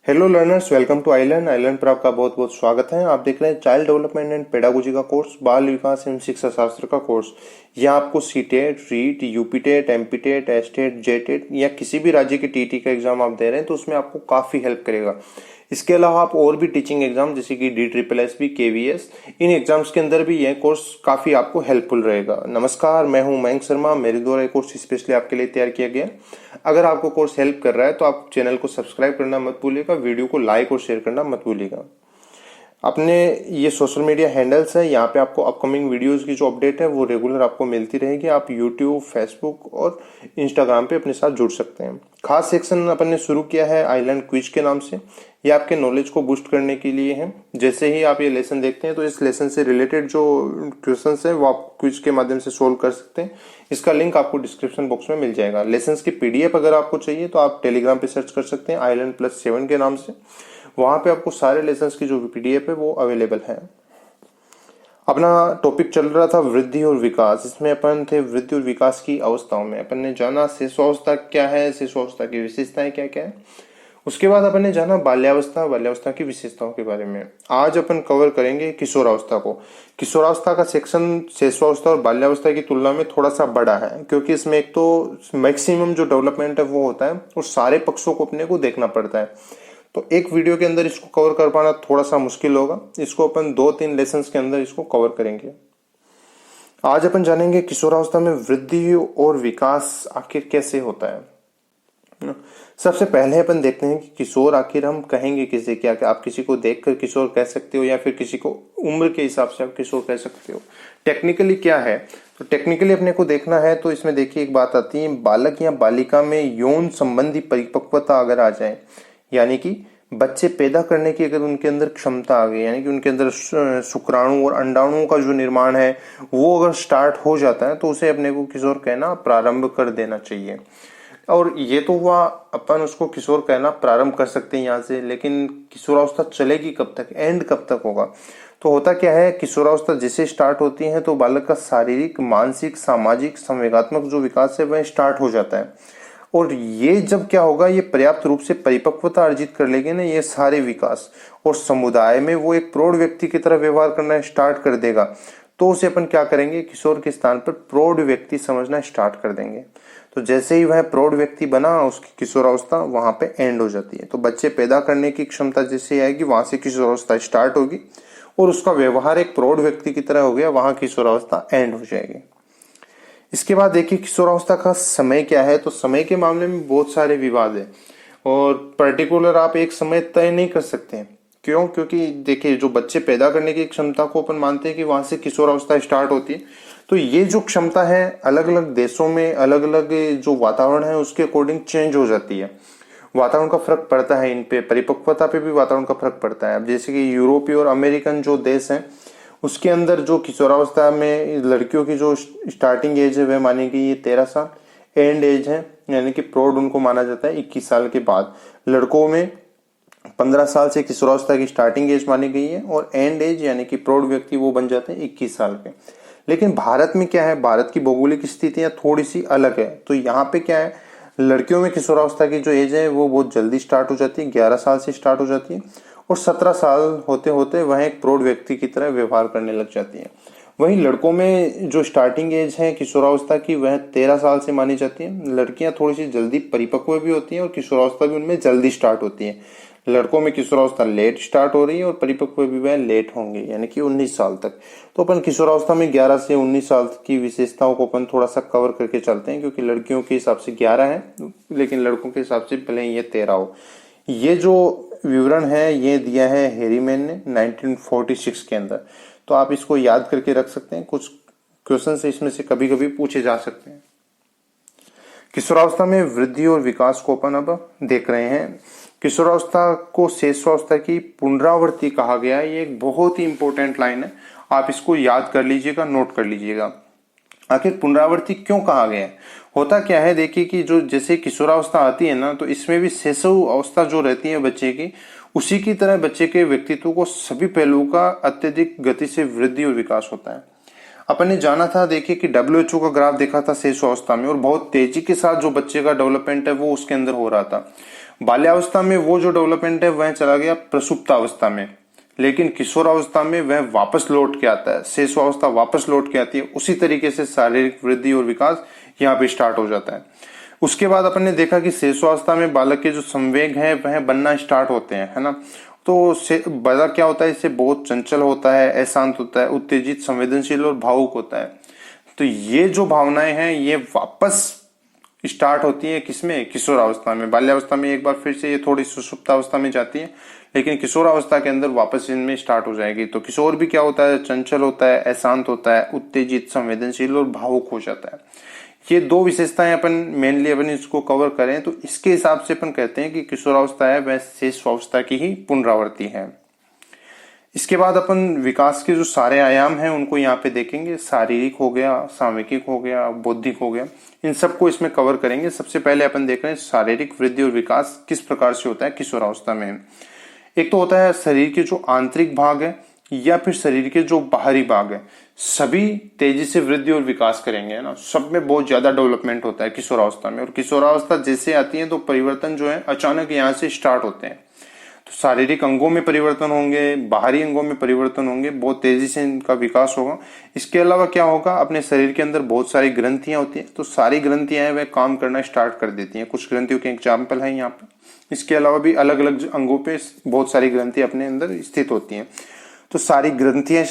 Hello learners, welcome to आईलर्न पर आपका बहुत बहुत स्वागत है। आप देख रहे हैं चाइल्ड डेवलपमेंट एंड पेडागोजी का कोर्स, बाल विकास एवं शिक्षा शास्त्र का कोर्स। यह आपको CTET, REET, UPTET, MPTET, STET, JTET या किसी भी राज्य के टीटी का एग्जाम आप दे रहे हैं तो उसमें आपको काफी हेल्प करेगा। इसके अलावा आप और भी टीचिंग एग्जाम जैसे कि DSSS, KVS, इन एग्जाम्स के अंदर भी यह कोर्स काफी आपको हेल्पफुल रहेगा। नमस्कार, मैं हूं मयंक शर्मा। मेरे द्वारा ये कोर्स स्पेशली आपके लिए तैयार किया गया। अगर आपको कोर्स हेल्प कर रहा है तो आप चैनल को सब्सक्राइब करना मत भूलिएगा, वीडियो को लाइक और शेयर करना मत भूलिएगा। अपने ये सोशल मीडिया हैंडल्स है, यहाँ पे आपको अपकमिंग वीडियोस की जो अपडेट है वो रेगुलर आपको मिलती रहेगी। आप यूट्यूब, फेसबुक और इंस्टाग्राम पे अपने साथ जुड़ सकते हैं। खास सेक्शन अपन ने शुरू किया है आइलैंड क्विज के नाम से। ये आपके नॉलेज को बूस्ट करने के लिए है। जैसे ही आप ये लेसन देखते हैं तो इस लेसन से रिलेटेड जो क्वेश्चन है वो आप क्विज के माध्यम से सोल्व कर सकते हैं। इसका लिंक आपको डिस्क्रिप्शन बॉक्स में मिल जाएगा। लेसन की PDF अगर आपको चाहिए तो आप टेलीग्राम पे सर्च कर सकते हैं island+7 के नाम से। वहां पे आपको सारे लेसन्स की जो PDF है वो अवेलेबल है। अपना टॉपिक चल रहा था वृद्धि और विकास। इसमें अपन थे वृद्धि और विकास की अवस्थाओं में। अपन ने जाना शिशुअवस्था क्या है, शिशुअवस्था की विशेषताएं क्या क्या है। उसके बाद अपन ने जाना बाल्यावस्था, बाल्यावस्था की विशेषताओं के बारे में। आज अपन कवर करेंगे किशोरावस्था को। किशोरावस्था का सेक्शन शिशुअवस्था और बाल्यावस्था की तुलना में थोड़ा सा बड़ा है, क्योंकि इसमें एक तो मैक्सिमम जो डेवलपमेंट है वो होता है और सारे पक्षों को अपने को देखना पड़ता है। तो एक वीडियो के अंदर इसको कवर कर पाना थोड़ा सा मुश्किल होगा। इसको अपन 2-3 लेसन्स के अंदर इसको कवर करेंगे। आज अपन जानेंगे किशोरावस्था में वृद्धि और विकास आखिर कैसे होता है। सबसे पहले अपन देखते हैं कि किशोर आखिर हम कहेंगे किसे क्या। आप किसी को देखकर किशोर कह सकते हो या फिर किसी को उम्र के हिसाब से आप किशोर कह सकते हो। टेक्निकली क्या है, तो टेक्निकली अपने को देखना है तो इसमें देखिए एक बात आती है, बालक या बालिका में यौन संबंधी परिपक्वता अगर आ जाए, यानी कि बच्चे पैदा करने की अगर उनके अंदर क्षमता आ गई, यानी कि उनके अंदर शुक्राणु और अंडाणुओं का जो निर्माण है वो अगर स्टार्ट हो जाता है तो उसे अपने को किशोर कहना प्रारंभ कर देना चाहिए। और ये तो हुआ अपन उसको किशोर कहना प्रारंभ कर सकते हैं यहाँ से, लेकिन किशोरावस्था चलेगी कब तक, एंड कब तक होगा। तो होता क्या है, किशोरावस्था जैसे स्टार्ट होती है तो बालक का शारीरिक, मानसिक, सामाजिक, संवेगात्मक जो विकास है वह स्टार्ट हो जाता है। और ये जब क्या होगा, ये पर्याप्त रूप से परिपक्वता अर्जित कर लेंगे ना ये सारे विकास, और समुदाय में वो एक प्रौढ़ व्यक्ति की तरह व्यवहार करना स्टार्ट कर देगा, तो उसे अपन क्या करेंगे, किशोर के स्थान पर प्रौढ़ व्यक्ति समझना स्टार्ट कर देंगे। तो जैसे ही वह प्रौढ़ व्यक्ति बना, उसकी किशोरावस्था वहां पे एंड हो जाती है। तो बच्चे पैदा करने की क्षमता जैसे आएगी वहां से किशोरावस्था स्टार्ट होगी, और उसका व्यवहार एक प्रौढ़ व्यक्ति की तरह हो गया, वहां किशोरावस्था एंड हो जाएगी। इसके बाद देखिए किशोरावस्था का समय क्या है। तो समय के मामले में बहुत सारे विवाद है और पर्टिकुलर आप एक समय तय नहीं कर सकते हैं। क्यों? क्योंकि देखिए जो बच्चे पैदा करने की क्षमता को अपन मानते हैं कि वहां से किशोरावस्था स्टार्ट होती है, तो ये जो क्षमता है अलग अलग देशों में अलग अलग जो वातावरण है उसके अकॉर्डिंग चेंज हो जाती है। वातावरण का फर्क पड़ता है, इन पे परिपक्वता पे भी वातावरण का फर्क पड़ता है। अब जैसे कि यूरोपीय और अमेरिकन जो देश हैं उसके अंदर जो किशोरावस्था में लड़कियों की जो स्टार्टिंग एज है वह मानी गई है 13 साल, एंड एज है यानी कि प्रौढ़ उनको माना जाता है 21 साल के बाद। लड़कों में 15 साल से किशोरावस्था की स्टार्टिंग एज मानी गई है और एंड एज यानी कि प्रौढ़ व्यक्ति वो बन जाते हैं 21 साल के। लेकिन भारत में क्या है, भारत की भौगोलिक स्थितियां थोड़ी सी अलग है। तो यहाँ पे क्या है, लड़कियों में किशोरावस्था की जो एज है वो बहुत जल्दी स्टार्ट हो जाती है, 11 साल से स्टार्ट हो जाती है, और 17 साल होते होते वह एक प्रौढ़ व्यक्ति की तरह व्यवहार करने लग जाती है। वहीं लड़कों में जो स्टार्टिंग एज है किशोरावस्था की वह 13 साल से मानी जाती है। लड़कियां थोड़ी सी जल्दी परिपक्व भी होती हैं और किशोरावस्था भी उनमें जल्दी स्टार्ट होती है। लड़कों में किशोरावस्था लेट स्टार्ट हो रही है और परिपक्व भी वह लेट होंगे यानी कि 19 साल तक। तो अपन किशोरावस्था में 11 से 19 साल की विशेषताओं को अपन थोड़ा सा कवर करके चलते हैं, क्योंकि लड़कियों के हिसाब से 11 है लेकिन लड़कों के हिसाब से भले ये 13 हो। ये जो विवरण है ये दिया है हैरीमैन ने 1946 के अंदर। तो आप इसको याद करके रख सकते हैं, कुछ क्वेश्चन इसमें से कभी कभी पूछे जा सकते हैं। किशोरावस्था में वृद्धि और विकास को अपन अब देख रहे हैं। किशोरावस्था को शिशुअवस्था की पुनरावृत्ति कहा गया है। ये एक बहुत ही इंपॉर्टेंट लाइन है, आप इसको याद कर लीजिएगा, नोट कर लीजिएगा। आखिर पुनरावृत्ति क्यों कहा गया है? होता क्या है, देखिए कि जो जैसे किशोरावस्था आती है ना, तो इसमें भी शिशु अवस्था जो रहती है बच्चे की, उसी की तरह बच्चे के व्यक्तित्व को सभी पहलुओं का अत्यधिक गति से वृद्धि और विकास होता है। अपन ने जाना था, देखिए कि WHO का ग्राफ देखा था शिशु अवस्था में, और बहुत तेजी के साथ जो बच्चे का डेवलपमेंट है वो उसके अंदर हो रहा था। बाल्यावस्था में वो जो डेवलपमेंट है वह चला गया प्रसुप्तावस्था में, लेकिन किशोरावस्था में वह वापस लौट के आता है, शेषावस्था वापस लौट के आती है। उसी तरीके से शारीरिक वृद्धि और विकास यहाँ पे स्टार्ट हो जाता है। उसके बाद अपन ने देखा कि शेषावस्था में बालक के जो संवेग है वह बनना स्टार्ट होते हैं, है ना। तो बालक क्या होता है, इससे बहुत चंचल होता है, अशांत होता है, उत्तेजित, संवेदनशील और भावुक होता है। तो ये जो भावनाएं हैं ये वापस स्टार्ट होती है किसमें, किशोरावस्था में। बाल्यावस्था में एक बार फिर से ये थोड़ी सुषुप्तावस्था में जाती है, लेकिन किशोरावस्था के अंदर वापस इनमें स्टार्ट हो जाएगी। तो किशोर भी क्या होता है, चंचल होता है, अशांत होता है, उत्तेजित, संवेदनशील और भावुक हो जाता है। ये दो विशेषताएं अपन मेनली अपन इसको कवर करें तो इसके हिसाब से अपन कहते हैं कि किशोरावस्था है वह शेषावस्था की ही पुनरावृत्ति है। इसके बाद अपन विकास के जो सारे आयाम हैं उनको यहाँ पे देखेंगे। शारीरिक हो गया, सामयिक हो गया, बौद्धिक हो गया, इन सबको इसमें कवर करेंगे। सबसे पहले अपन देख रहे हैं शारीरिक वृद्धि और विकास किस प्रकार से होता है किशोरावस्था में। एक तो होता है शरीर के जो आंतरिक भाग है या फिर शरीर के जो बाहरी भाग है, सभी तेजी से वृद्धि और विकास करेंगे, है ना। सब में बहुत ज्यादा डेवलपमेंट होता है किशोरावस्था में। और किशोरावस्था जैसे आती है तो परिवर्तन जो है अचानक यहाँ से स्टार्ट होते हैं। तो शारीरिक अंगों में परिवर्तन होंगे, बाहरी अंगों में परिवर्तन होंगे, बहुत तेजी से इनका विकास होगा। इसके अलावा क्या होगा, अपने शरीर के अंदर बहुत सारी ग्रंथियां होती हैं, तो सारी ग्रंथियां हैं वह काम करना स्टार्ट कर देती हैं। कुछ ग्रंथियों के एग्जाम्पल है यहाँ पे। इसके अलावा भी अलग अलग अंगों पे बहुत सारी ग्रंथियां अपने अंदर स्थित होती हैं, तो सारी ग्रंथियां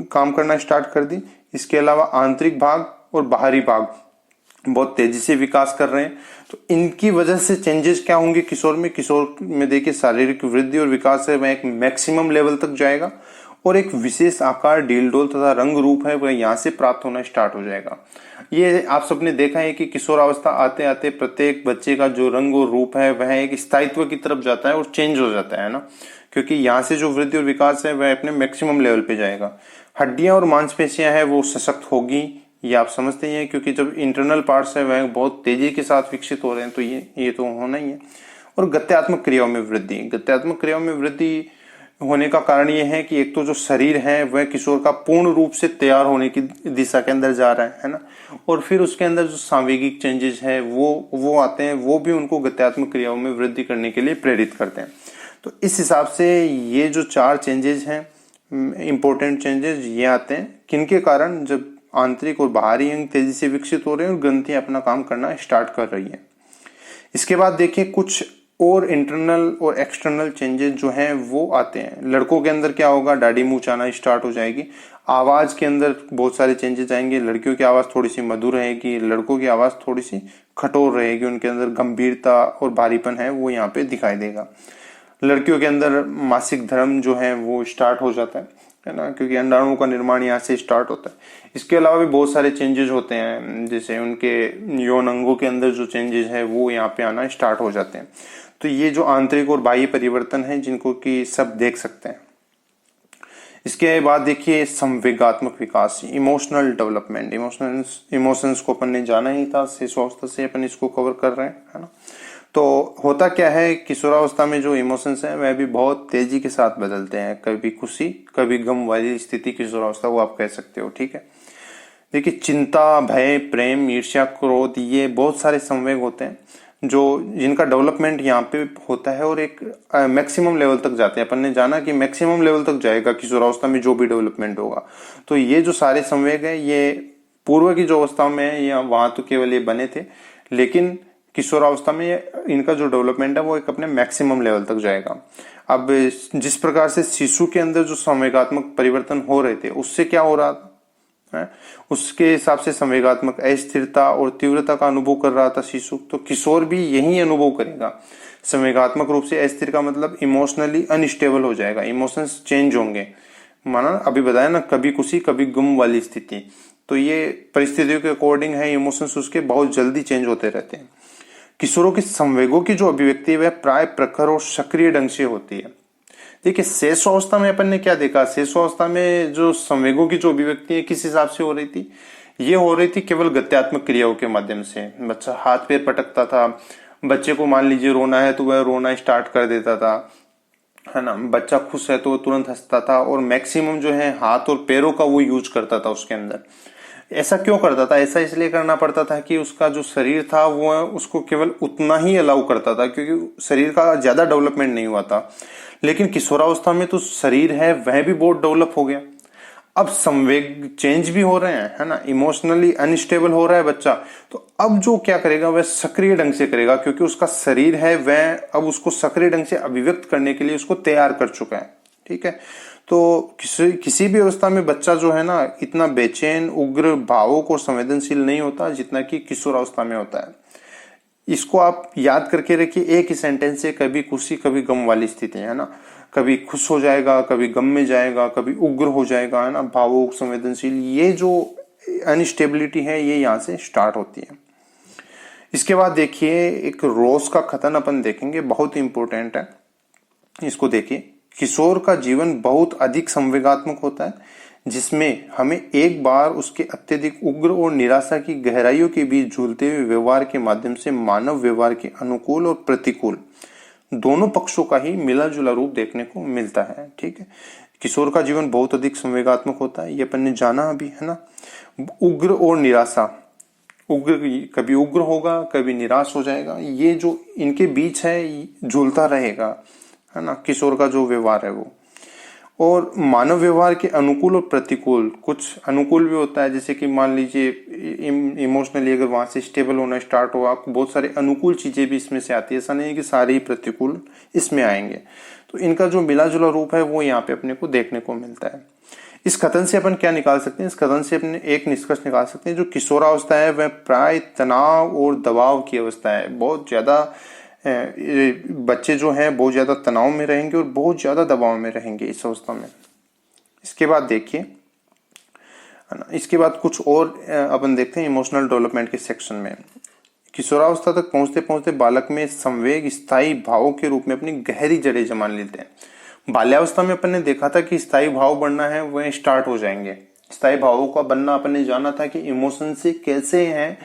काम करना स्टार्ट कर दी। इसके अलावा आंतरिक भाग और बाहरी भाग बहुत तेजी से विकास कर रहे हैं। तो इनकी वजह से चेंजेस क्या होंगे किशोर में। किशोर में देखिए शारीरिक वृद्धि और विकास है वह एक मैक्सिमम लेवल तक जाएगा और एक विशेष आकार, डील डोल तथा रंग रूप है वह यहाँ से प्राप्त होना स्टार्ट हो जाएगा। ये आप सबने देखा है कि किशोरावस्था आते आते प्रत्येक बच्चे का जो रंग और रूप है वह एक स्थायित्व की तरफ जाता है और चेंज हो जाता है ना, क्योंकि यहाँ से जो वृद्धि और विकास है वह अपने मैक्सिमम लेवल पे जाएगा। हड्डियां और मांसपेशियां हैं वो सशक्त होगी, ये आप समझते ही हैं, क्योंकि जब इंटरनल पार्ट्स है वह बहुत तेजी के साथ विकसित हो रहे हैं तो ये तो होना ही है। और गत्यात्मक क्रियाओं में वृद्धि, गत्यात्मक क्रियाओं में वृद्धि होने का कारण ये है कि एक तो जो शरीर है वह किशोर का पूर्ण रूप से तैयार होने की दिशा के अंदर जा रहा है ना। और फिर उसके अंदर जो सांवेगिक चेंजेस है वो आते हैं, वो भी उनको गत्यात्मक क्रियाओं में वृद्धि करने के लिए प्रेरित करते हैं। तो इस हिसाब से ये जो 4 चेंजेस हैं, इंपॉर्टेंट चेंजेस, ये आते हैं किनके कारण, जब आंतरिक और बाहरी अंग तेजी से विकसित हो रहे हैं और ग्रंथियां अपना काम करना स्टार्ट कर रही हैं। इसके बाद देखिए कुछ और इंटरनल और एक्सटर्नल चेंजेस जो हैं वो आते हैं। लड़कों के अंदर क्या होगा, दाढ़ी मूंछ आना स्टार्ट हो जाएगी। आवाज के अंदर बहुत सारे चेंजेस आएंगे। लड़कियों की आवाज थोड़ी सी मधुर रहेगी, लड़कों की आवाज थोड़ी सी कठोर रहेगी। उनके अंदर गंभीरता और भारीपन है वो यहाँ पे दिखाई देगा। लड़कियों के अंदर मासिक धर्म जो है वो स्टार्ट हो जाता है ना, क्योंकि अंडाणुओं का निर्माण यहाँ से स्टार्ट होता है। इसके अलावा भी बहुत सारे चेंजेस होते हैं, जैसे उनके यौन अंगों के अंदर जो चेंजेस है वो यहाँ पे आना स्टार्ट हो जाते हैं। तो ये जो आंतरिक और बाह्य परिवर्तन है जिनको कि सब देख सकते हैं। इसके बाद देखिए संवेगात्मक विकास, इमोशनल डेवलपमेंट। इमोशंस को अपन ने जाना ही था, शिशुअवस्था से अपन इसको कवर कर रहे हैं, है ना। तो होता क्या है, किशोरावस्था में जो इमोशंस हैं वह भी बहुत तेजी के साथ बदलते हैं। कभी खुशी कभी गम वाली स्थिति किशोरावस्था वो आप कह सकते हो, ठीक है। देखिए चिंता, भय, प्रेम, ईर्ष्या, क्रोध, ये बहुत सारे संवेग होते हैं जो जिनका डेवलपमेंट यहाँ पे होता है और एक मैक्सिमम लेवल तक जाते हैं। अपन ने जाना कि मैक्सिमम लेवल तक जाएगा किशोरावस्था में जो भी डेवलपमेंट होगा। तो ये जो सारे संवेग है ये पूर्व की जो अवस्था में है या वहां तो केवल ये बने थे, लेकिन किशोरावस्था में इनका जो डेवलपमेंट है वो एक अपने मैक्सिमम लेवल तक जाएगा। अब जिस प्रकार से शिशु के अंदर जो संवेगात्मक परिवर्तन हो रहे थे उससे क्या हो रहा है, उसके हिसाब से संवेगात्मक अस्थिरता और तीव्रता का अनुभव कर रहा था शिशु। तो किशोर भी यही अनुभव करेगा। संवेगात्मक रूप से अस्थिर का मतलब इमोशनली अनस्टेबल हो जाएगा, इमोशंस चेंज होंगे। माना अभी बताया ना, कभी खुशी कभी गम वाली स्थिति। तो ये परिस्थितियों के अकॉर्डिंग है, इमोशंस उसके बहुत जल्दी चेंज होते रहते हैं। किशोरों की संवेगों की जो अभिव्यक्ति है वह प्राय प्रखर और सक्रिय ढंग से होती है। देखिए शेषावस्था में अपन ने क्या देखा, शेषावस्था में जो संवेगों की जो अभिव्यक्ति है किस हिसाब से हो रही थी, ये हो रही थी केवल गत्यात्मक क्रियाओं के माध्यम से। बच्चा हाथ पैर पटकता था, बच्चे को मान लीजिए रोना है तो वह रोना स्टार्ट कर देता था, है ना। बच्चा खुश है तो तुरंत हंसता था और मैक्सिमम जो है हाथ और पैरों का वो यूज करता था उसके अंदर। ऐसा क्यों करता था? ऐसा इसलिए करना पड़ता था कि उसका जो शरीर था वो उसको केवल उतना ही अलाउ करता था, क्योंकि शरीर का ज्यादा डेवलपमेंट नहीं हुआ था। लेकिन किशोरावस्था में तो शरीर है वह भी बहुत डेवलप हो गया। अब संवेग चेंज भी हो रहे हैं, है ना, इमोशनली अनस्टेबल हो रहा है बच्चा। तो अब जो क्या करेगा वह सक्रिय ढंग से करेगा, क्योंकि उसका शरीर है वह अब उसको सक्रिय ढंग से अभिव्यक्त करने के लिए उसको तैयार कर चुका है। ठीक है, तो किसी भी अवस्था में बच्चा जो है ना इतना बेचैन, उग्र, भावुक और संवेदनशील नहीं होता जितना कि किशोरावस्था में होता है। इसको आप याद करके रखिए, एक ही सेंटेंस से कभी खुशी कभी गम वाली स्थिति है ना। कभी खुश हो जाएगा, कभी गम में जाएगा, कभी उग्र हो जाएगा, है ना, भावुक, संवेदनशील। ये जो अनस्टेबिलिटी है ये यहाँ से स्टार्ट होती है। इसके बाद देखिए एक रोज का कथन अपन देखेंगे, बहुत इंपॉर्टेंट है, इसको देखिए। किशोर का जीवन बहुत अधिक संवेगात्मक होता है, जिसमें हमें एक बार उसके अत्यधिक उग्र और निराशा की गहराइयों के बीच झूलते हुए व्यवहार के माध्यम से मानव व्यवहार के अनुकूल और प्रतिकूल दोनों पक्षों का ही मिला जुला रूप देखने को मिलता है। ठीक है, किशोर का जीवन बहुत अधिक संवेगात्मक होता है, ये अपन ने जाना अभी, है ना। उग्र और निराशा, उग्र कभी उग्र होगा कभी निराश हो जाएगा, ये जो इनके बीच है झूलता रहेगा, है ना, किशोर का जो व्यवहार है वो। और मानव व्यवहार के अनुकूल और प्रतिकूल, कुछ अनुकूल भी होता है, जैसे कि मान लीजिए इमोशनली अगर वहां से स्टेबल होना स्टार्ट हो, आपको बहुत सारे अनुकूल चीजें भी इसमें से आती है, ऐसा नहीं है कि सारे ही प्रतिकूल इसमें आएंगे। तो इनका जो मिला जुला रूप है वो यहाँ पे अपने को देखने को मिलता है। इस कथन से अपन क्या निकाल सकते हैं? इस कथन से अपने एक निष्कर्ष निकाल सकते हैं, जो किशोरावस्था है वह प्राय तनाव और दबाव की अवस्था है। बहुत ज्यादा बच्चे जो हैं बहुत ज्यादा तनाव में रहेंगे और बहुत ज्यादा दबाव में रहेंगे इस अवस्था में। इसके बाद देखिए, है ना, इसके बाद कुछ और अपन देखते हैं इमोशनल डेवलपमेंट के सेक्शन में। किशोरावस्था तक पहुंचते पहुंचते बालक में संवेग स्थायी भावों के रूप में अपनी गहरी जड़ें जमा लेते हैं। बाल्यावस्था में अपन ने देखा था कि स्थायी भाव बनना है वह स्टार्ट हो जाएंगे। स्थायी भावों का बनना अपन ने जाना था कि इमोशन से कैसे हैं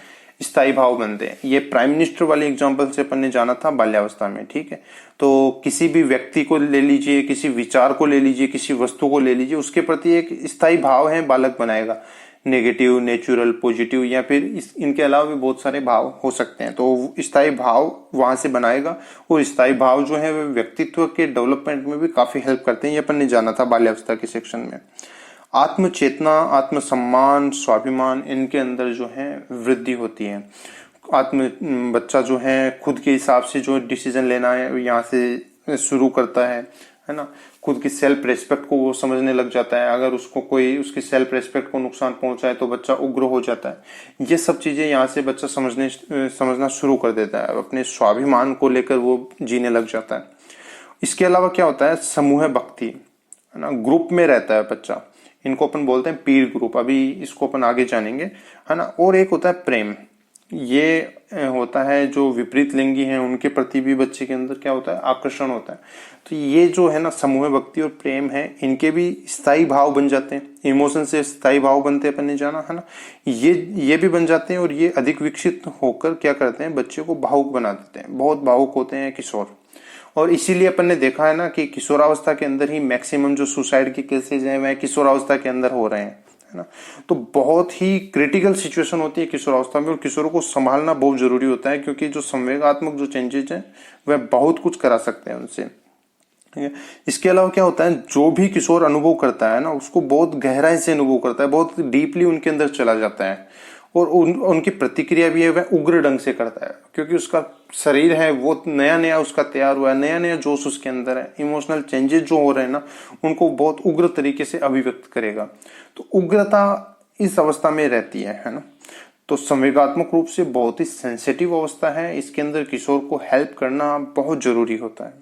स्थायी भाव बनते हैं। ये प्राइम मिनिस्टर वाले एग्जांपल से अपन ने जाना था बाल्यावस्था में। ठीक है, तो किसी भी व्यक्ति को ले लीजिए, किसी विचार को ले लीजिए, किसी वस्तु को ले लीजिए, उसके प्रति एक स्थायी भाव है बालक बनाएगा। नेगेटिव, नेचुरल, पॉजिटिव, या फिर इनके अलावा भी बहुत सारे भाव हो सकते हैं। तो स्थायी भाव वहां से बनाएगा, और स्थायी भाव जो है वे व्यक्तित्व के डेवलपमेंट में भी काफी हेल्प करते हैं। ये अपन ने जाना था बाल्यावस्था के सेक्शन में। आत्म चेतना, आत्मसम्मान, स्वाभिमान, इनके अंदर जो है वृद्धि होती है। बच्चा जो है खुद के हिसाब से जो डिसीजन लेना है यहाँ से शुरू करता है ना। खुद की सेल्फ रेस्पेक्ट को वो समझने लग जाता है। अगर उसको कोई उसकी सेल्फ रेस्पेक्ट को नुकसान पहुंचाए तो बच्चा उग्र हो जाता है। ये सब चीजें यहाँ से बच्चा समझना शुरू कर देता है। अपने स्वाभिमान को लेकर वो जीने लग जाता है। इसके अलावा क्या होता है, समूह भक्ति, है ना, ग्रुप में रहता है बच्चा। इनको अपन बोलते हैं पीर ग्रुप, अभी इसको अपन आगे जानेंगे, है ना। और एक होता है प्रेम। ये होता है जो विपरीत लिंगी हैं उनके प्रति भी बच्चे के अंदर क्या होता है, आकर्षण होता है। तो ये जो है ना समूह भक्ति और प्रेम है, इनके भी स्थायी भाव बन जाते हैं। इमोशन से स्थायी भाव बनते हैं अपन ने जाना, है ना। ये भी बन जाते हैं, और ये अधिक विकसित होकर क्या करते हैं, बच्चे को भावुक बना देते हैं। बहुत भावुक होते हैं किशोर। और इसीलिए अपन ने देखा है ना कि किशोरावस्था के अंदर ही मैक्सिमम जो सुसाइड के केसेज हैं वह किशोरावस्था के अंदर हो रहे हैं, है ना। तो बहुत ही क्रिटिकल सिचुएशन होती है किशोरावस्था में, और किशोरों को संभालना बहुत जरूरी होता है, क्योंकि जो संवेगात्मक जो चेंजेस हैं वह बहुत कुछ करा सकते हैं उनसे। ठीक है, इसके अलावा क्या होता है, जो भी किशोर अनुभव करता है ना उसको बहुत गहराई से अनुभव करता है, बहुत डीपली उनके अंदर चला जाता है। और उनकी प्रतिक्रिया भी है वह उग्र ढंग से करता है, क्योंकि उसका शरीर है वो नया नया उसका तैयार हुआ है, नया नया जोश उसके अंदर है। इमोशनल चेंजेस जो हो रहे हैं ना उनको बहुत उग्र तरीके से अभिव्यक्त करेगा। तो उग्रता इस अवस्था में रहती है ना। तो संवेगात्मक रूप से बहुत ही सेंसिटिव अवस्था है, इसके अंदर किशोर को हेल्प करना बहुत जरूरी होता है।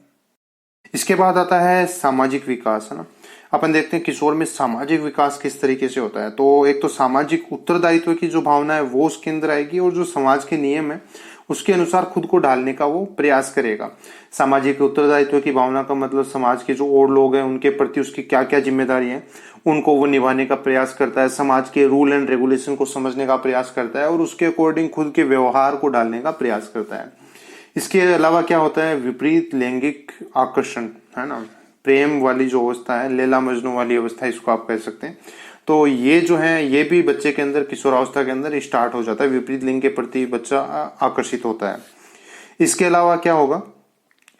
इसके बाद आता है सामाजिक विकास, है ना। अपन देखते हैं किशोर में सामाजिक विकास किस तरीके से होता है। तो एक तो सामाजिक उत्तरदायित्व की जो भावना है वो उसके अंदर आएगी, और जो समाज के नियम है उसके अनुसार खुद को ढालने का वो प्रयास करेगा। सामाजिक उत्तरदायित्व की भावना का मतलब समाज के जो और लोग हैं उनके प्रति उसकी क्या क्या जिम्मेदारी है उनको वो निभाने का प्रयास करता है। समाज के रूल एंड रेगुलेशन को समझने का प्रयास करता है, और उसके अकॉर्डिंग खुद के व्यवहार को डालने का प्रयास करता है। इसके अलावा क्या होता है, विपरीत लैंगिक आकर्षण, है ना, प्रेम वाली जो अवस्था है, लैला मजनू वाली अवस्था इसको आप कह सकते हैं। तो तो ये जो है ये भी बच्चे के अंदर किशोरावस्था के अंदर स्टार्ट हो जाता है, विपरीत लिंग के प्रति बच्चा आकर्षित होता है। इसके अलावा क्या होगा,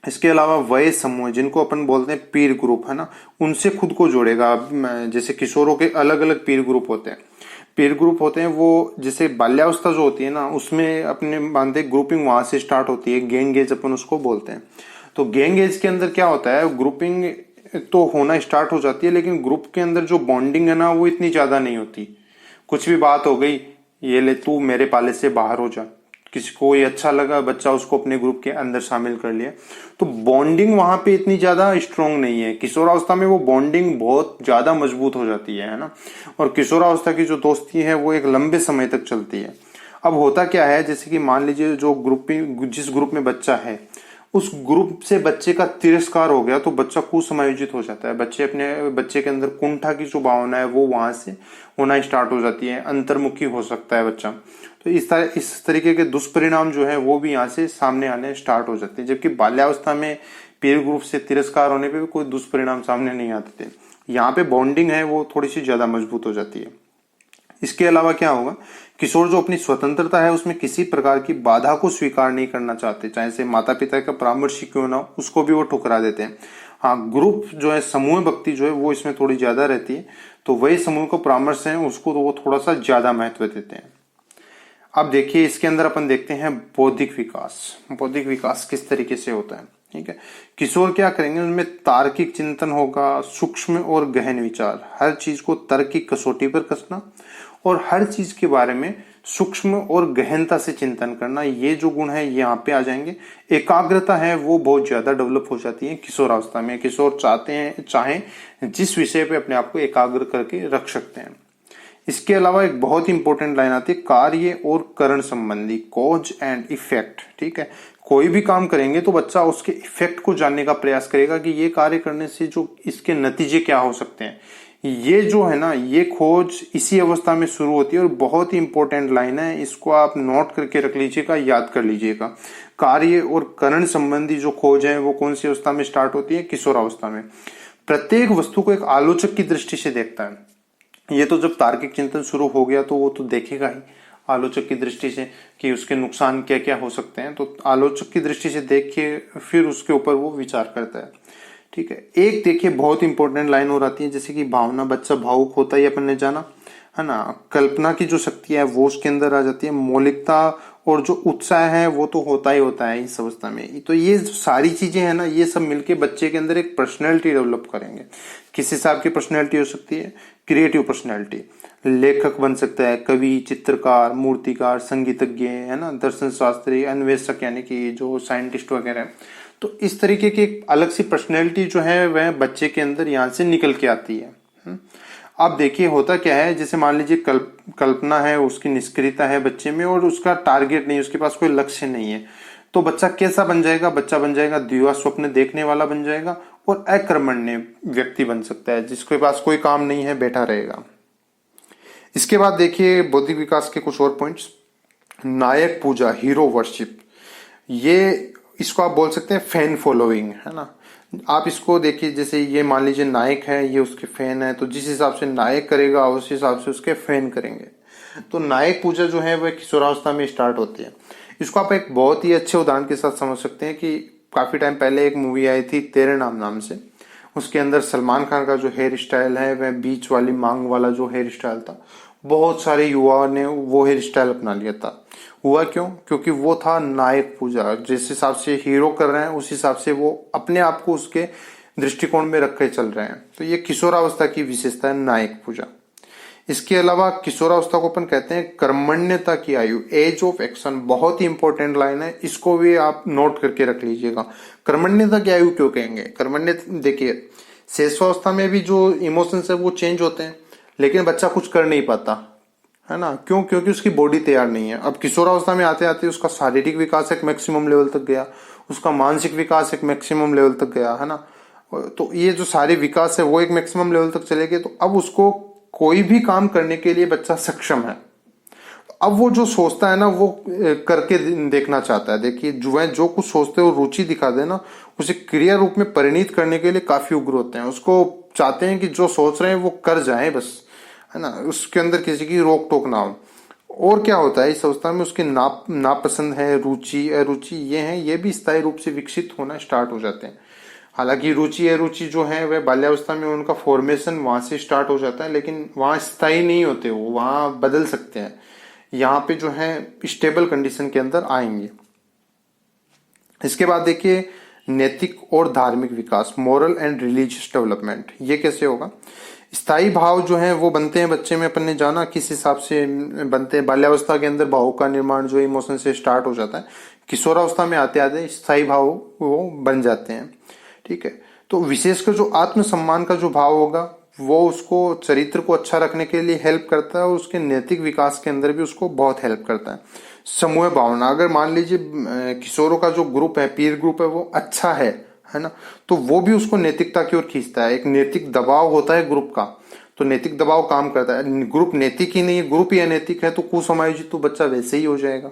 इसके अलावा वय समूह जिनको अपन बोलते हैं पीर ग्रुप, है ना, उनसे खुद को जोड़ेगा। जैसे किशोरों के अलग अलग पीर ग्रुप होते हैं, पीर ग्रुप होते हैं वो, जैसे बाल्यावस्था जो होती है ना उसमें अपने मानते ग्रुपिंग वहां से स्टार्ट होती है, गैंग एज अपन उसको बोलते हैं। तो गैंग एज के अंदर क्या होता है, ग्रुपिंग तो होना स्टार्ट हो जाती है, लेकिन ग्रुप के अंदर जो बॉन्डिंग है ना वो इतनी ज्यादा नहीं होती। कुछ भी बात हो गई, ये ले तू मेरे पाले से बाहर हो जा, किसी को ये अच्छा लगा, बच्चा उसको अपने ग्रुप के अंदर शामिल कर लिया, तो बॉन्डिंग वहां पे इतनी ज्यादा स्ट्रोंग नहीं है। किशोरावस्था में वो बॉन्डिंग बहुत ज्यादा मजबूत हो जाती है ना, और किशोरावस्था की जो दोस्ती है वो एक लंबे समय तक चलती है। अब होता क्या है, जैसे कि मान लीजिए जो जिस ग्रुप में बच्चा है उस ग्रुप से बच्चे का तिरस्कार हो गया तो बच्चा कुसमायोजित हो जाता है। बच्चे के अंदर कुंठा की जो भावना है वो वहां से होना स्टार्ट हो जाती है, अंतर्मुखी हो सकता है बच्चा। तो इस तरीके के दुष्परिणाम जो है वो भी यहाँ से सामने आने स्टार्ट हो जाते हैं। जबकि बाल्यावस्था में पीर ग्रुप से तिरस्कार होने पे भी कोई दुष्परिणाम सामने नहीं आते थे, यहाँ पे बॉन्डिंग है वो थोड़ी सी ज्यादा मजबूत हो जाती है। इसके अलावा क्या होगा, किशोर जो अपनी स्वतंत्रता है उसमें किसी प्रकार की बाधा को स्वीकार नहीं करना चाहते, चाहे से माता पिता का परामर्श ही क्यों ना, उसको भी वो ठुकरा देते हैं। हाँ, ग्रुप जो है, समूह भक्ति जो है वो इसमें थोड़ी ज्यादा रहती है, तो वही समूह को परामर्श है उसको तो वो थोड़ा सा ज्यादा महत्व देते हैं। अब देखिए इसके अंदर अपन देखते हैं बौद्धिक विकास। बौद्धिक विकास किस तरीके से होता है, ठीक है। किशोर क्या करेंगे, उनमें तार्किक चिंतन होगा, सूक्ष्म और गहन विचार, हर चीज को तर्क की कसौटी पर कसना और हर चीज के बारे में सूक्ष्म और गहनता से चिंतन करना, ये जो गुण है ये यहाँ पे आ जाएंगे। एकाग्रता है वो बहुत ज्यादा डेवलप हो जाती है किशोरावस्था में। किशोर चाहे जिस विषय पे अपने आप को एकाग्र करके रख सकते हैं। इसके अलावा एक बहुत इंपॉर्टेंट लाइन आती है कार्य और करण संबंधी, कॉज एंड इफेक्ट, ठीक है। कोई भी काम करेंगे तो बच्चा उसके इफेक्ट को जानने का प्रयास करेगा कि ये कार्य करने से जो इसके नतीजे क्या हो सकते हैं। ये जो है ना, ये खोज इसी अवस्था में शुरू होती है और बहुत ही इंपॉर्टेंट लाइन है, इसको आप नोट करके रख लीजिएगा, याद कर लीजिएगा। कार्य और करण संबंधी जो खोज है वो कौन सी अवस्था में स्टार्ट होती है, किशोरावस्था में। प्रत्येक वस्तु को एक आलोचक की दृष्टि से देखता है। ये तो जब तार्किक चिंतन शुरू हो गया तो वो तो देखेगा ही आलोचक की दृष्टि से कि उसके नुकसान क्या क्या हो सकते हैं, तो आलोचक की दृष्टि से देख के फिर उसके ऊपर वो विचार करता है, ठीक है। एक देखिए बहुत इंपॉर्टेंट लाइन और आती है, जैसे कि भावना, बच्चा भावुक होता है, अपन ने जाना है ना। कल्पना की जो शक्ति है वो उसके अंदर आ जाती है। मौलिकता और जो उत्साह है वो तो होता ही होता है इस अवस्था में। तो ये सारी चीजें है ना, ये सब मिलके बच्चे के अंदर एक पर्सनैलिटी डेवलप करेंगे। किस हिसाब की पर्सनैलिटी हो सकती है, क्रिएटिव पर्सनैलिटी। लेखक बन सकता है, कवि, चित्रकार, मूर्तिकार, संगीतज्ञ, है ना, दर्शन शास्त्री, अन्वेषक यानी कि जो साइंटिस्ट वगैरह। तो इस तरीके की एक अलग सी पर्सनैलिटी जो है वह बच्चे के अंदर यहाँ से निकल के आती है। अब देखिए होता क्या है, जैसे मान लीजिए कल्पना है, उसकी निष्क्रियता है बच्चे में और उसका टारगेट नहीं, उसके पास कोई लक्ष्य नहीं है, तो बच्चा कैसा बन जाएगा, बच्चा बन जाएगा दिवा स्वप्न देखने वाला बन जाएगा और अकर्मण्य व्यक्ति बन सकता है, जिसके पास कोई काम नहीं है, बैठा रहेगा। इसके बाद देखिए बौद्धिक विकास के कुछ और पॉइंट्स। नायक पूजा, हीरो वर्शिप, ये इसको आप बोल सकते हैं फैन फॉलोइंग, है ना। आप इसको देखिए, जैसे ये मान लीजिए नायक है, ये उसके फैन है, तो जिस हिसाब से नायक करेगा उस हिसाब से उसके फैन करेंगे। तो नायक पूजा जो है वह किशोरावस्था में स्टार्ट होती है। इसको आप एक बहुत ही अच्छे उदाहरण के साथ समझ सकते हैं कि काफी टाइम पहले एक मूवी आई थी तेरे नाम से, उसके अंदर सलमान खान का जो हेयर स्टाइल है वह बीच वाली मांग वाला जो हेयर स्टाइल था, बहुत सारे युवाओं ने वो हेयर स्टाइल अपना लिया था। हुआ क्यों, क्योंकि वो था नायक पूजा। जिस हिसाब से हीरो कर रहे हैं उस हिसाब से वो अपने आप को उसके दृष्टिकोण में रख के चल रहे हैं। तो ये किशोरावस्था की विशेषता है, नायक पूजा। इसके अलावा किशोरावस्था को अपन कहते हैं कर्मण्यता की आयु, एज ऑफ एक्शन। बहुत ही इंपॉर्टेंट लाइन है, इसको भी आप नोट करके रख लीजिएगा। कर्मण्यता की आयु क्यों कहेंगे, कर्मण्य देखिए शेषावस्था में भी जो इमोशंस है वो चेंज होते हैं, लेकिन बच्चा कुछ कर नहीं पाता, है ना। क्यों, क्योंकि उसकी बॉडी तैयार नहीं है। अब किशोरावस्था में आते आते उसका शारीरिक विकास एक मैक्सिमम लेवल तक गया, उसका मानसिक विकास एक मैक्सिमम लेवल तक गया, है ना। तो ये जो सारे विकास है वो एक मैक्सिमम लेवल तक चले गए, तो अब उसको कोई भी काम करने के लिए बच्चा सक्षम है। अब वो जो सोचता है ना वो करके देखना चाहता है। देखिए जो कुछ सोचते हो रुचि दिखा देना, उसे क्रिया रूप में परिणित करने के लिए काफी उग्र होते हैं। उसको चाहते हैं कि जो सोच रहे हैं वो कर जाए बस। है ना, उसके अंदर किसी की रोक टोक ना हो। और क्या होता है इस अवस्था में, उसके नापसंद है, रुचि अरुचि ये है, ये भी स्थायी रूप से विकसित होना स्टार्ट हो जाते हैं। हालांकि रुचि अरुचि जो है वह बाल्यावस्था में उनका फॉर्मेशन वहां से स्टार्ट हो जाता है, लेकिन वहां स्थायी नहीं होते, वो वहां बदल सकते हैं, यहाँ पे जो है स्टेबल कंडीशन के अंदर आएंगे। इसके बाद देखिए नैतिक और धार्मिक विकास, मोरल एंड रिलीजियस डेवलपमेंट, ये कैसे होगा। स्थायी भाव जो है वो बनते हैं बच्चे में, अपन ने जाना किस हिसाब से बनते हैं। बाल्यावस्था के अंदर भावों का निर्माण जो इमोशन से स्टार्ट हो जाता है, किशोरावस्था में आते आते स्थायी भाव वो बन जाते हैं। ठीक है, तो विशेषकर जो आत्मसम्मान का जो भाव होगा वो उसको चरित्र को अच्छा रखने के लिए हेल्प करता है, और उसके नैतिक विकास के अंदर भी उसको बहुत हेल्प करता है। समूह भावना, अगर मान लीजिए किशोरों का जो ग्रुप है, पीर ग्रुप है, वो अच्छा है ना, तो वो भी उसको नैतिकता की ओर खींचता है। एक नैतिक दबाव होता है ग्रुप का, तो नैतिक दबाव काम करता है। ग्रुप नैतिक ही नहीं है, ग्रुप ही अनैतिक है, तो कुसमायोजित तो बच्चा वैसे ही हो जाएगा।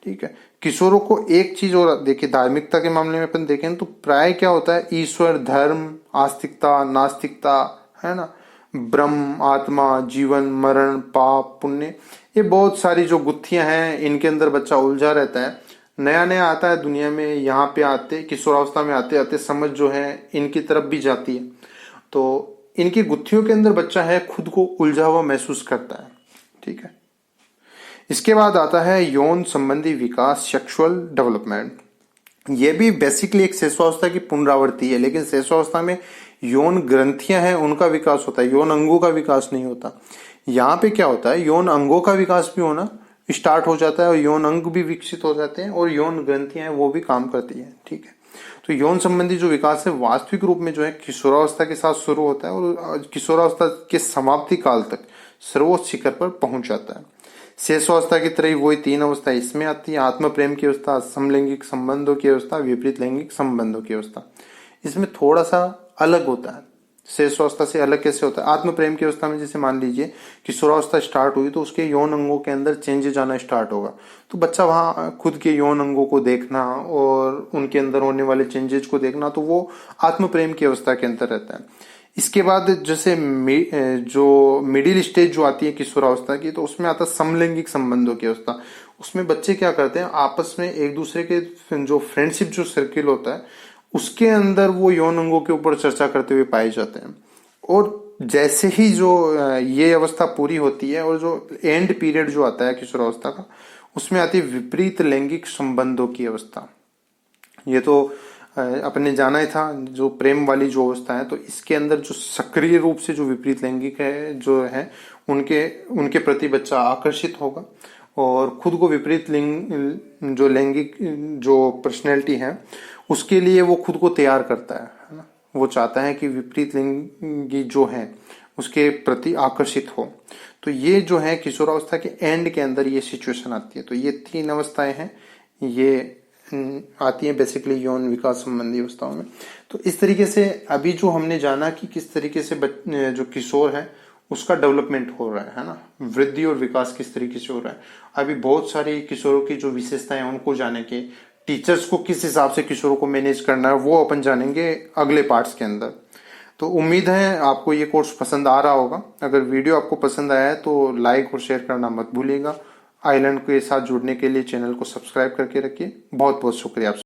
ठीक है, किशोरों को एक चीज और देखिए, धार्मिकता के मामले में अपन देखें तो प्राय क्या होता है, ईश्वर, धर्म, आस्तिकता, नास्तिकता, है ना, ब्रह्म, आत्मा, जीवन, मरण, पाप, पुण्य, ये बहुत सारी जो गुत्थियां हैं इनके अंदर बच्चा उलझा रहता है। नया नया आता है दुनिया में, यहाँ पे आते किशोरावस्था में आते आते समझ जो है इनकी तरफ भी जाती है, तो इनकी गुत्थियों के अंदर बच्चा है खुद को उलझा हुआ महसूस करता है। ठीक है, इसके बाद आता है यौन संबंधी विकास, सेक्सुअल डेवलपमेंट। ये भी बेसिकली एक शैशवावस्था की पुनरावृत्ति है, लेकिन शैशवावस्था में यौन ग्रंथियां हैं उनका विकास होता है, यौन अंगों का विकास नहीं होता। यहाँ पे क्या होता है, यौन अंगों का विकास भी होना स्टार्ट हो जाता है, और यौन अंग भी विकसित हो जाते हैं, और यौन ग्रंथियां हैं वो भी काम करती है। ठीक है, तो यौन संबंधी जो विकास है वास्तविक रूप में जो है किशोरावस्था के साथ शुरू होता है, और किशोरावस्था के समाप्ति काल तक सर्वोच्च शिखर पर पहुंच जाता है। शेषावस्था की तरह वही तीन अवस्था इसमें आती है, आत्म प्रेम की अवस्था, समलैंगिक संबंधों की अवस्था, विपरीत लैंगिक संबंधों की अवस्था। इसमें थोड़ा सा अलग होता है, शेषावस्था से अलग कैसे होता है। आत्म प्रेम की अवस्था में जैसे मान लीजिए किशोरावस्था स्टार्ट हुई तो उसके यौन अंगों के अंदर चेंजेस आना स्टार्ट होगा, तो बच्चा वहां खुद के यौन अंगों को देखना और उनके अंदर होने वाले चेंजेस को देखना, तो वो आत्म प्रेम की अवस्था के अंदर रहता है। इसके बाद जैसे जो मिडिल स्टेज जो आती है किशोरावस्था की, तो उसमें आता है समलैंगिक संबंधों की अवस्था। उसमें बच्चे क्या करते हैं, आपस में एक दूसरे के जो फ्रेंडशिप जो सर्किल होता है उसके अंदर वो यौन अंगों के ऊपर चर्चा करते हुए पाए जाते हैं। और जैसे ही जो ये अवस्था पूरी होती है, और जो एंड पीरियड जो आता है किशोरावस्था का, उसमें आती है विपरीत लैंगिक संबंधों की अवस्था। ये तो अपने जाना ही था, जो प्रेम वाली जो अवस्था है, तो इसके अंदर जो सक्रिय रूप से जो विपरीत लैंगिक है जो है उनके उनके प्रति बच्चा आकर्षित होगा, और खुद को विपरीत लिंग जो लैंगिक जो पर्सनैलिटी है उसके लिए वो खुद को तैयार करता है ना, वो चाहता है कि विपरीत लिंगी जो है उसके प्रति आकर्षित हो। तो ये जो है किशोरावस्था के एंड के अंदर ये सिचुएशन आती है। तो ये तीन अवस्थाएं हैं, ये आती है बेसिकली यौन विकास संबंधी अवस्थाओं में। तो इस तरीके से अभी जो हमने जाना कि किस तरीके से जो किशोर है उसका डेवलपमेंट हो रहा है ना, वृद्धि और विकास किस तरीके से हो रहा है। अभी बहुत सारी किशोरों की जो विशेषताएं हैं उनको जाने के, टीचर्स को किस हिसाब से किशोरों को मैनेज करना है वो अपन जानेंगे अगले पार्ट्स के अंदर। तो उम्मीद है आपको ये कोर्स पसंद आ रहा होगा। अगर वीडियो आपको पसंद आया है तो लाइक और शेयर करना मत भूलिएगा। आइलैंड के साथ जुड़ने के लिए चैनल को सब्सक्राइब करके रखिए। बहुत बहुत शुक्रिया आपसे।